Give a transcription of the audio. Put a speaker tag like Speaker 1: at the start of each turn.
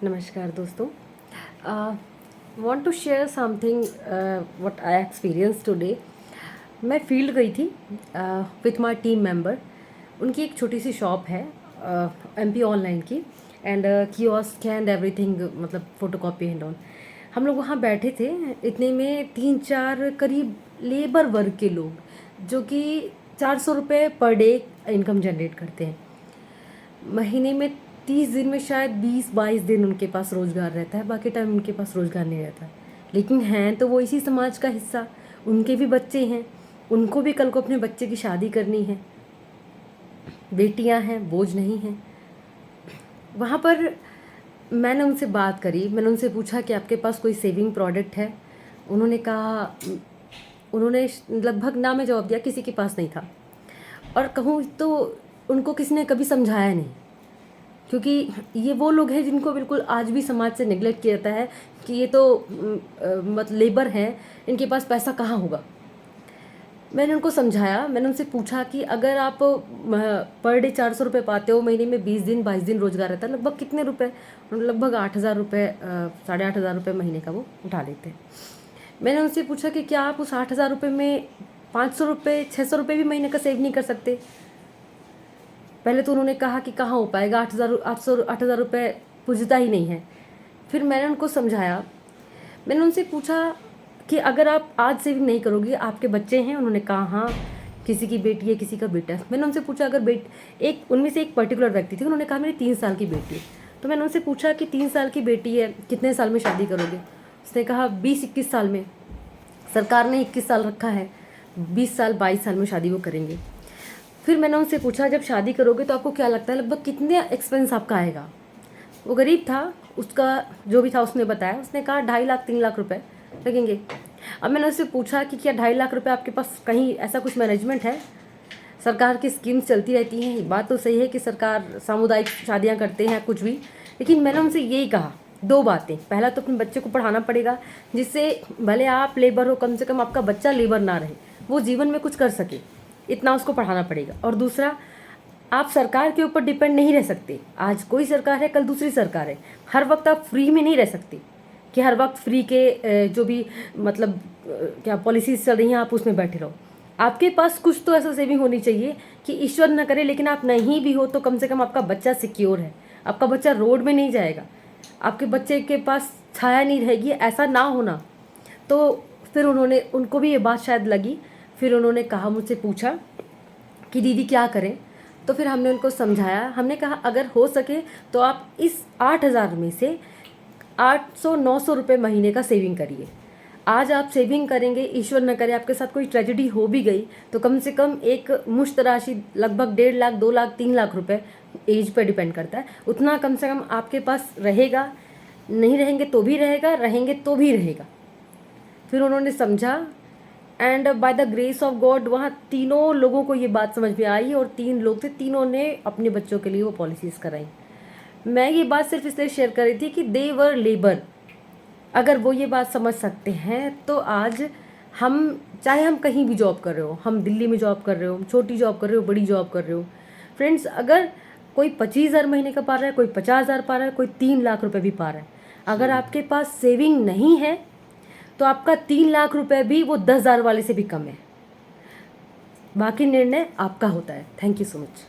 Speaker 1: नमस्कार दोस्तों। Want to share something what I experience today. मैं फील्ड गई थी विथ माय टीम मेंबर। उनकी एक छोटी सी शॉप है एमपी ऑनलाइन की, एंड कियोस्क एंड एवरीथिंग, मतलब फोटोकॉपी एंड ऑन। हम लोग वहाँ बैठे थे। इतने में 3-4 करीब लेबर वर्ग के लोग, जो कि 400 रुपये पर डे इनकम जनरेट करते हैं। महीने में 30 दिन में शायद 20-22 दिन उनके पास रोज़गार रहता है, बाकी टाइम उनके पास रोज़गार नहीं रहता है। लेकिन हैं तो वो इसी समाज का हिस्सा। उनके भी बच्चे हैं, उनको भी कल को अपने बच्चे की शादी करनी है, बेटियां हैं, बोझ नहीं हैं। वहाँ पर मैंने उनसे बात करी। मैंने उनसे पूछा कि आपके पास कोई सेविंग प्रोडक्ट है। उन्होंने कहा, उन्होंने लगभग ना में जवाब दिया, किसी के पास नहीं था। और कहूँ तो उनको किसी ने कभी समझाया नहीं, क्योंकि ये वो लोग हैं जिनको बिल्कुल आज भी समाज से निगलेक्ट किया जाता है कि ये तो मतलब लेबर हैं, इनके पास पैसा कहाँ होगा। मैंने उनको समझाया। मैंने उनसे पूछा कि अगर आप पर डे 400 रुपये पाते हो, महीने में 20 दिन 22 दिन रोजगार रहता है, लगभग कितने रुपए? लगभग 8,000 रुपये, 8,500 रुपये महीने का वो उठा लेते हैं। मैंने उनसे पूछा कि क्या आप उस 8,000 रुपये में 500 रुपये 600 रुपये भी महीने का सेव नहीं कर सकते? पहले तो उन्होंने कहा कि कहाँ हो पाएगा, 8,000 पुजता ही नहीं है। फिर मैंने उनको समझाया। मैंने उनसे पूछा कि अगर आप आज सेविंग नहीं करोगे, आपके बच्चे हैं? उन्होंने कहा हाँ, किसी की बेटी है, किसी का बेटा है। मैंने उनसे पूछा अगर एक उनमें से एक पर्टिकुलर व्यक्ति थे, उन्होंने कहा मेरी 3 साल की बेटी है। तो मैंने उनसे पूछा कि 3 साल की बेटी है, कितने साल में शादी करोगे? उसने कहा 20-21 साल में। सरकार ने 21 साल रखा है, 20 साल 22 साल में शादी वो करेंगे। फिर मैंने उनसे पूछा जब शादी करोगे तो आपको क्या लगता है लगभग कितने एक्सपेंस आपका आएगा? वो गरीब था, उसका जो भी था उसने बताया। उसने कहा 2.5 लाख 3 लाख रुपए लगेंगे। अब मैंने उससे पूछा कि क्या 2.5 लाख रुपए आपके पास कहीं ऐसा कुछ मैनेजमेंट है? सरकार की स्कीम्स चलती रहती हैं, बात तो सही है कि सरकार सामुदायिक शादियाँ करते हैं कुछ भी, लेकिन मैंने उनसे यही कहा 2 बातें। पहला तो अपने बच्चे को पढ़ाना पड़ेगा, जिससे भले आप लेबर हो, कम से कम आपका बच्चा लेबर ना रहे, वो जीवन में कुछ कर सके, इतना उसको पढ़ाना पड़ेगा। और दूसरा, आप सरकार के ऊपर डिपेंड नहीं रह सकते। आज कोई सरकार है, कल दूसरी सरकार है। हर वक्त आप फ्री में नहीं रह सकते कि हर वक्त फ्री के जो भी मतलब क्या पॉलिसीज चल रही हैं आप उसमें बैठे रहो। आपके पास कुछ तो ऐसा सेविंग होनी चाहिए कि ईश्वर न करे लेकिन आप नहीं भी हो तो कम से कम आपका बच्चा सिक्योर है, आपका बच्चा रोड में नहीं जाएगा, आपके बच्चे के पास छाया नहीं रहेगी, ऐसा ना होना। तो फिर उनको भी ये बात शायद लगी। फिर उन्होंने कहा, मुझसे पूछा कि दीदी क्या करें? तो फिर हमने उनको समझाया। हमने कहा अगर हो सके तो आप इस 8,000 में से 800-900 रुपये महीने का सेविंग करिए। आज आप सेविंग करेंगे, ईश्वर न करे आपके साथ कोई ट्रेजेडी हो भी गई तो कम से कम एक मुश्त राशि लगभग 1.5 लाख 2 लाख 3 लाख रुपए, एज पर डिपेंड करता है, उतना कम से कम आपके पास रहेगा। नहीं रहेंगे तो भी रहेगा, रहेंगे तो भी रहेगा। फिर उन्होंने समझा, and by the grace of God वहाँ तीनों लोगों को ये बात समझ में आई, और 3 लोग थे, तीनों ने अपने बच्चों के लिए वो पॉलिसीज़ कराई। मैं ये बात सिर्फ इसलिए शेयर कर रही थी कि दे वर लेबर। अगर वो ये बात समझ सकते हैं तो आज हम, चाहे हम कहीं भी जॉब कर रहे हो, हम दिल्ली में जॉब कर रहे हो, छोटी जॉब कर रहे हो, बड़ी जॉब कर रहे हो, फ्रेंड्स, अगर कोई 25,000 महीने का पा रहा है, कोई 50,000 पा रहा है, कोई 3 लाख रुपए भी पा रहा है, अगर आपके पास सेविंग नहीं है तो आपका 3 लाख रुपए भी वो 10,000 वाले से भी कम है। बाकी निर्णय आपका होता है। Thank you so much.